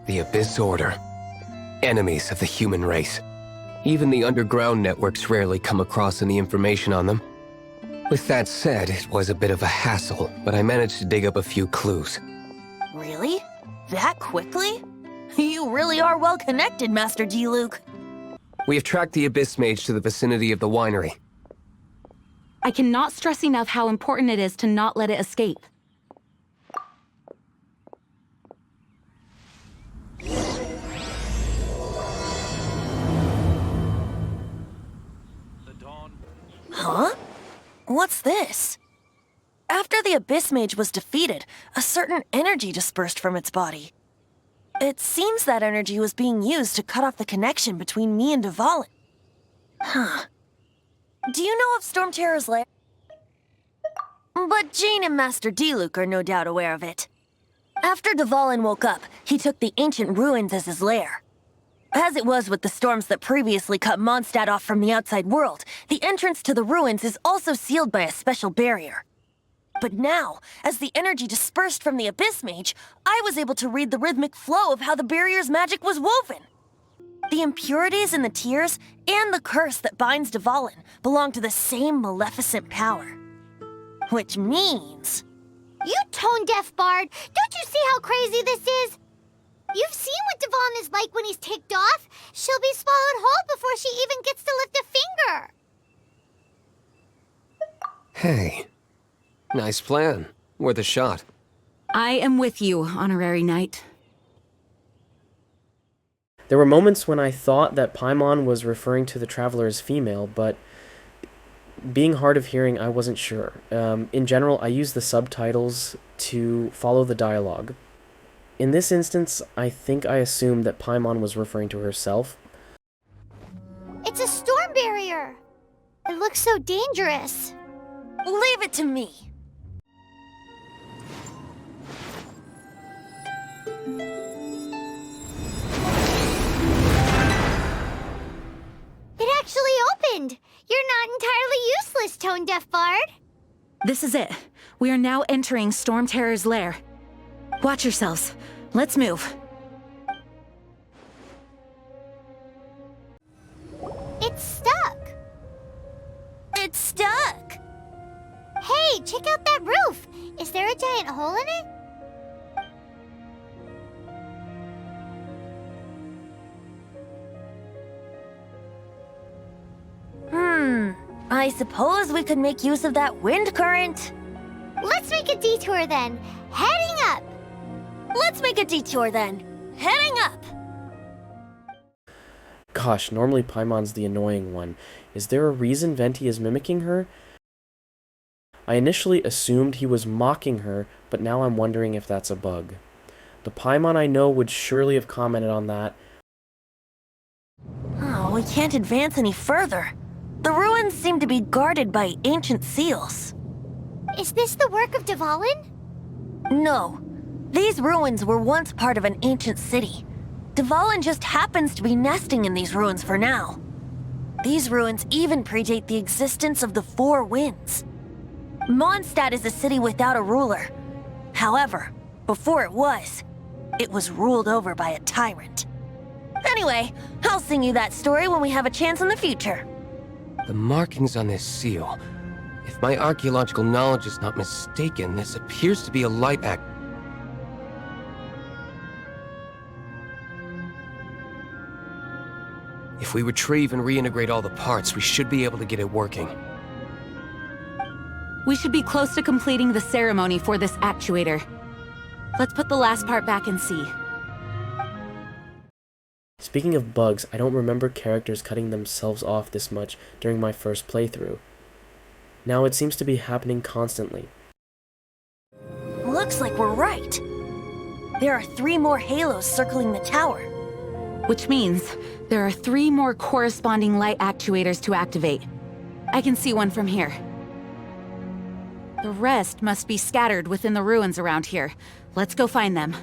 The Abyss Order. Enemies of the human race. Even the underground networks rarely come across any information on them. With that said, it was a bit of a hassle, but I managed to dig up a few clues. Really? That quickly? You really are well connected, Master D-Luke. We have tracked the Abyss Mage to the vicinity of the winery. I cannot stress enough how important it is to not let it escape. Huh? What's this? After the Abyss Mage was defeated, a certain energy dispersed from its body. It seems that energy was being used to cut off the connection between me and Dvalin. Huh. Do you know of Storm Terror's lair? But Jane and Master D-Luke are no doubt aware of it. After Dvalin woke up, he took the ancient ruins as his lair. As it was with the storms that previously cut Mondstadt off from the outside world, the entrance to the ruins is also sealed by a special barrier. But now, as the energy dispersed from the Abyss Mage, I was able to read the rhythmic flow of how the barrier's magic was woven. The impurities in the tears and the curse that binds Dvalin belong to the same maleficent power. Which means... You tone-deaf bard! Don't you see how crazy this is? You've seen what Dvalin is like when he's ticked off. She'll be swallowed whole before she even gets to lift a finger. Hey. Nice plan. Worth a shot. I am with you, Honorary Knight. There were moments when I thought that Paimon was referring to the Traveler as female, but being hard of hearing, I wasn't sure. In general, I use the subtitles to follow the dialogue. In this instance, I think I assumed that Paimon was referring to herself. It's a storm barrier. It looks so dangerous. Leave it to me. It actually opened. You're not entirely useless, tone-deaf bard. This is it. We are now entering Storm Terror's lair. Watch yourselves. Let's move. It's stuck. It's stuck. Hey, check out that roof. Is there a giant hole in it? I suppose we could make use of that wind current. Let's make a detour then. Heading up. Let's make a detour then. Heading up. Gosh, normally Paimon's the annoying one. Is there a reason Venti is mimicking her? I initially assumed he was mocking her, but now I'm wondering if that's a bug. The Paimon I know would surely have commented on that. Oh, we can't advance any further. The ruins seem to be guarded by ancient seals. Is this the work of Dvalin? No. These ruins were once part of an ancient city. Dvalin just happens to be nesting in these ruins for now. These ruins even predate the existence of the Four Winds. Mondstadt is a city without a ruler. However, before it was ruled over by a tyrant. Anyway, I'll sing you that story when we have a chance in the future. The markings on this seal. If my archaeological knowledge is not mistaken, this appears to be a light act. If we retrieve and reintegrate all the parts, we should be able to get it working. We should be close to completing the ceremony for this actuator. Let's put the last part back and see. Speaking of bugs, I don't remember characters cutting themselves off this much during my first playthrough. Now it seems to be happening constantly. Looks like we're right. There are 3 more halos circling the tower. Which means there are 3 more corresponding light actuators to activate. I can see one from here. The rest must be scattered within the ruins around here. Let's go find them.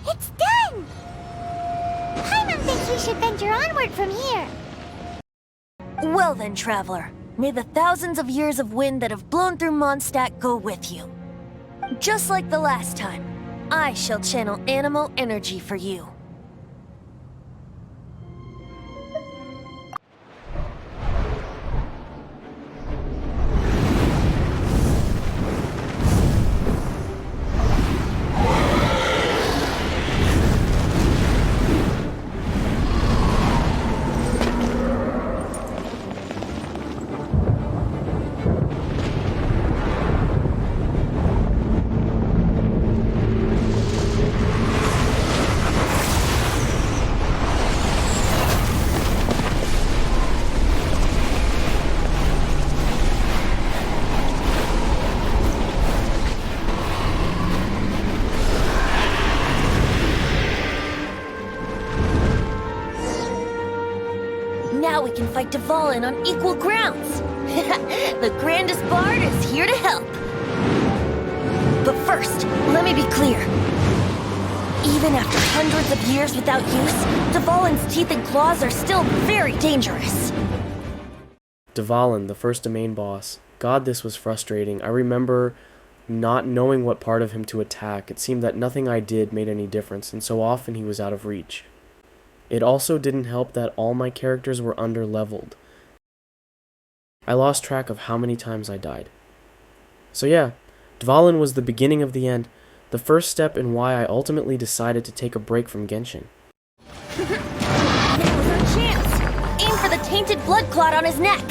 It's done! Paimon thinks we should venture onward from here. Well then, Traveler, may the thousands of years of wind that have blown through Mondstadt go with you. Just like the last time, I shall channel animal energy for you. Now we can fight Dvalin on equal grounds. The grandest bard is here to help. But first, let me be clear. Even after hundreds of years without use, Dvalin's teeth and claws are still very dangerous. Dvalin, the first domain boss. God, this was frustrating. I remember not knowing what part of him to attack. It seemed that nothing I did made any difference, and so often he was out of reach. It also didn't help that all my characters were under-leveled. I lost track of how many times I died. So yeah, Dvalin was the beginning of the end, the first step in why I ultimately decided to take a break from Genshin. Now was our chance! Aim for the tainted blood clot on his neck!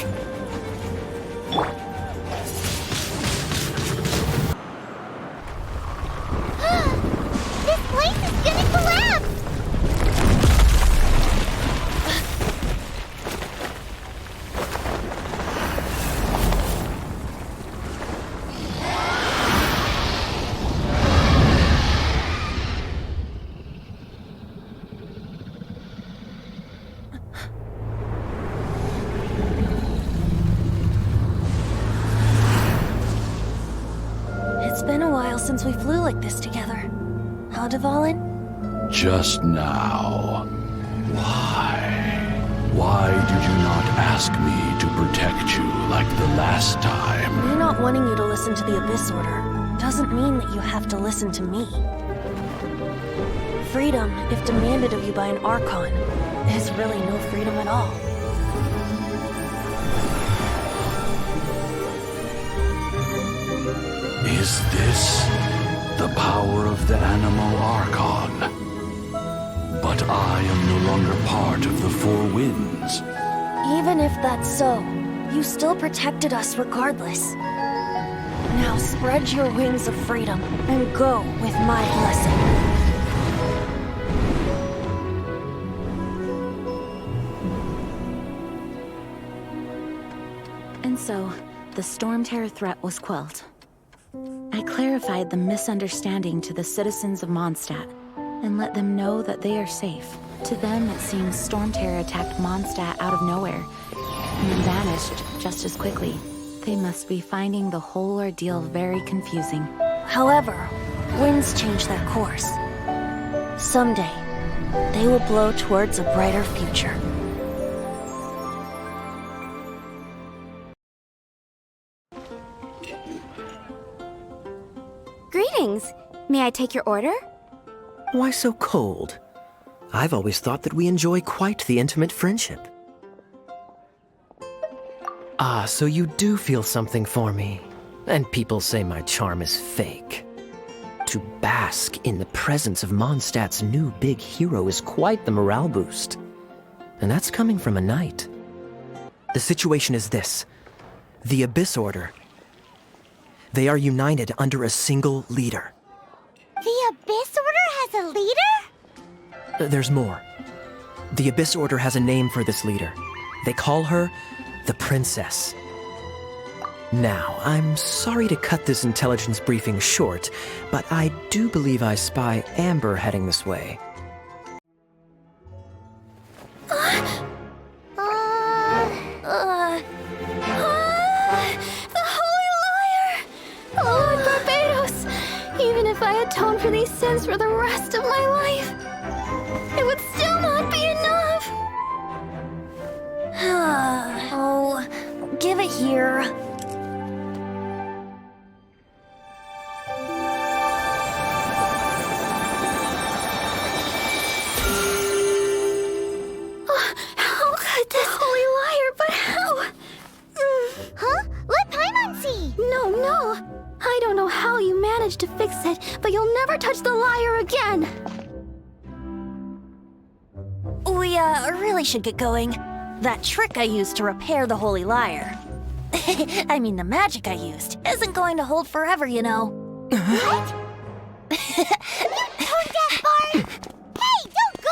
This place is gonna collapse! It's been a while since we flew like this together. Huh, Dvalin? Just now. Why? Why did you not ask me to protect you like the last time? Me not wanting you to listen to the Abyss Order doesn't mean that you have to listen to me. Freedom, if demanded of you by an Archon, is really no freedom at all. Is this the power of the Animal Archon? But I am no longer part of the Four Winds. Even if that's so, you still protected us regardless. Now spread your wings of freedom and go with my blessing. And so, the Storm Terror threat was quelled. I clarified the misunderstanding to the citizens of Mondstadt, and let them know that they are safe. To them, it seems Storm Terror attacked Mondstadt out of nowhere, and then vanished just as quickly. They must be finding the whole ordeal very confusing. However, winds change their course. Someday, they will blow towards a brighter future. Greetings. May I take your order? Why so cold? I've always thought that we enjoy quite the intimate friendship. Ah, so you do feel something for me. And people say my charm is fake. To bask in the presence of Mondstadt's new big hero is quite the morale boost. And that's coming from a knight. The situation is this. The Abyss Order. They are united under a single leader. The Abyss Order has a leader? There's more. The Abyss Order has a name for this leader. They call her the Princess. Now, I'm sorry to cut this intelligence briefing short, but I do believe I spy Amber heading this way. The Holy Liar! Lord Barbados! Even if I atone for these sins for the rest of my life, it would still not be enough! Oh, leave it here. How could this holy liar, but how? Huh? Let Paimon see! No. I don't know how you managed to fix it, but you'll never touch the lyre again! We, really should get going. That trick I used to repair the holy lyre. I mean, the magic I used isn't going to hold forever, you know. What? Tone deaf, Bard! Hey, don't go!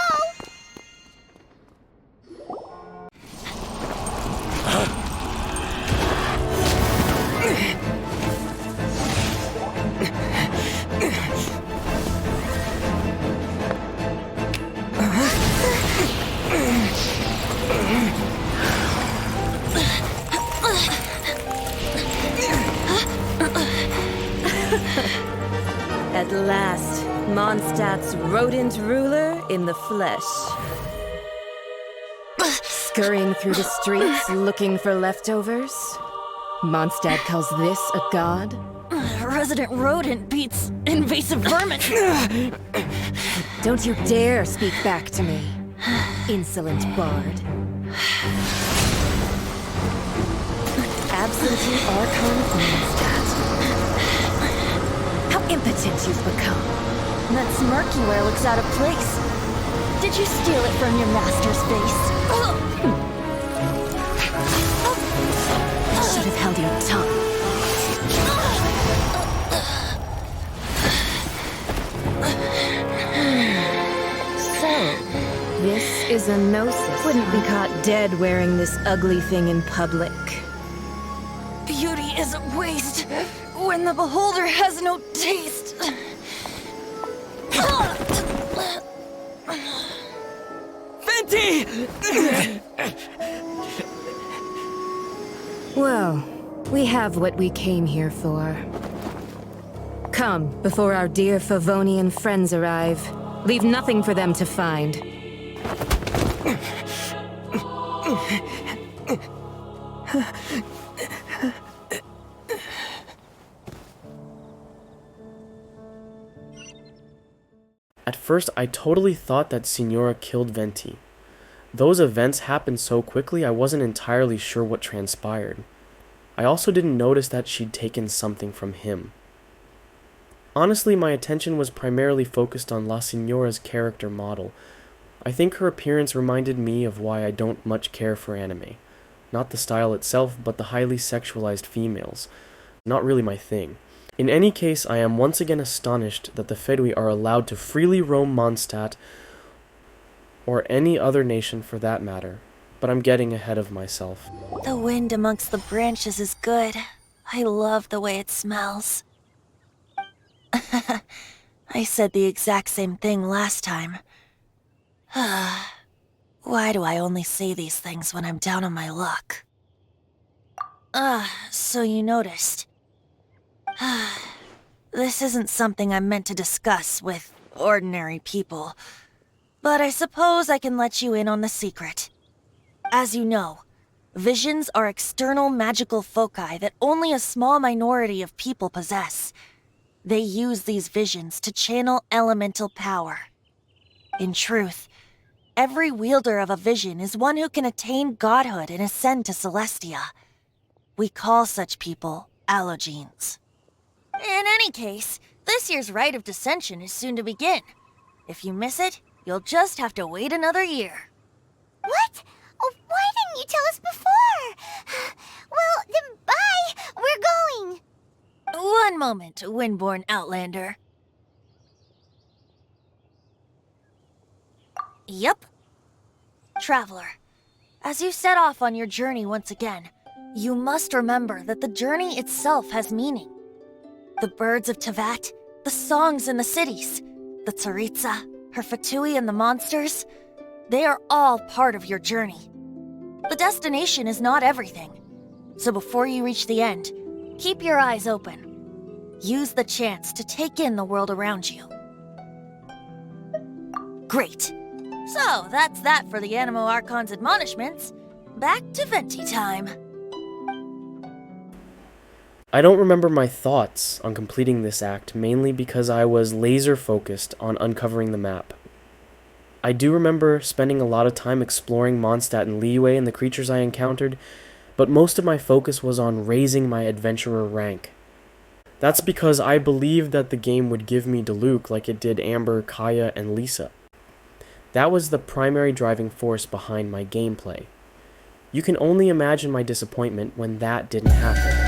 At last, Mondstadt's rodent ruler in the flesh. Scurrying through the streets looking for leftovers? Mondstadt calls this a god? Resident rodent beats invasive vermin. Don't you dare speak back to me, insolent bard. Absentee Archon of Mondstadt. How impotent you've become. That smirk you wear looks out of place. Did you steal it from your master's face? You should have held your tongue. So, this is a gnosis. Wouldn't be caught dead wearing this ugly thing in public. Beauty is a waste when the beholder has no taste. Venti! Well, we have what we came here for. Come, before our dear Favonian friends arrive. Leave nothing for them to find. At first, I totally thought that Signora killed Venti. Those events happened so quickly, I wasn't entirely sure what transpired. I also didn't notice that she'd taken something from him. Honestly, my attention was primarily focused on La Signora's character model. I think her appearance reminded me of why I don't much care for anime. Not the style itself, but the highly sexualized females. Not really my thing. In any case, I am once again astonished that the Fedui are allowed to freely roam Mondstadt, or any other nation for that matter, but I'm getting ahead of myself. The wind amongst the branches is good. I love the way it smells. I said the exact same thing last time. Why do I only say these things when I'm down on my luck? So you noticed. This isn't something I'm meant to discuss with ordinary people, but I suppose I can let you in on the secret. As you know, visions are external magical foci that only a small minority of people possess. They use these visions to channel elemental power. In truth, every wielder of a vision is one who can attain godhood and ascend to Celestia. We call such people allogenes. In any case, this year's Rite of Descension is soon to begin. If you miss it, you'll just have to wait another year. What? Oh, why didn't you tell us before? Well, then bye! We're going! One moment, Windborn Outlander. Yep. Traveler, as you set off on your journey once again, you must remember that the journey itself has meaning. The birds of Tevat, the songs in the cities, the Tsaritsa, her Fatui and the monsters, they are all part of your journey. The destination is not everything, so before you reach the end, keep your eyes open. Use the chance to take in the world around you. Great. So, that's that for the Animo Archon's admonishments. Back to Venti time. I don't remember my thoughts on completing this act, mainly because I was laser focused on uncovering the map. I do remember spending a lot of time exploring Mondstadt and Liyue and the creatures I encountered, but most of my focus was on raising my adventurer rank. That's because I believed that the game would give me Diluc like it did Amber, Kaya, and Lisa. That was the primary driving force behind my gameplay. You can only imagine my disappointment when that didn't happen.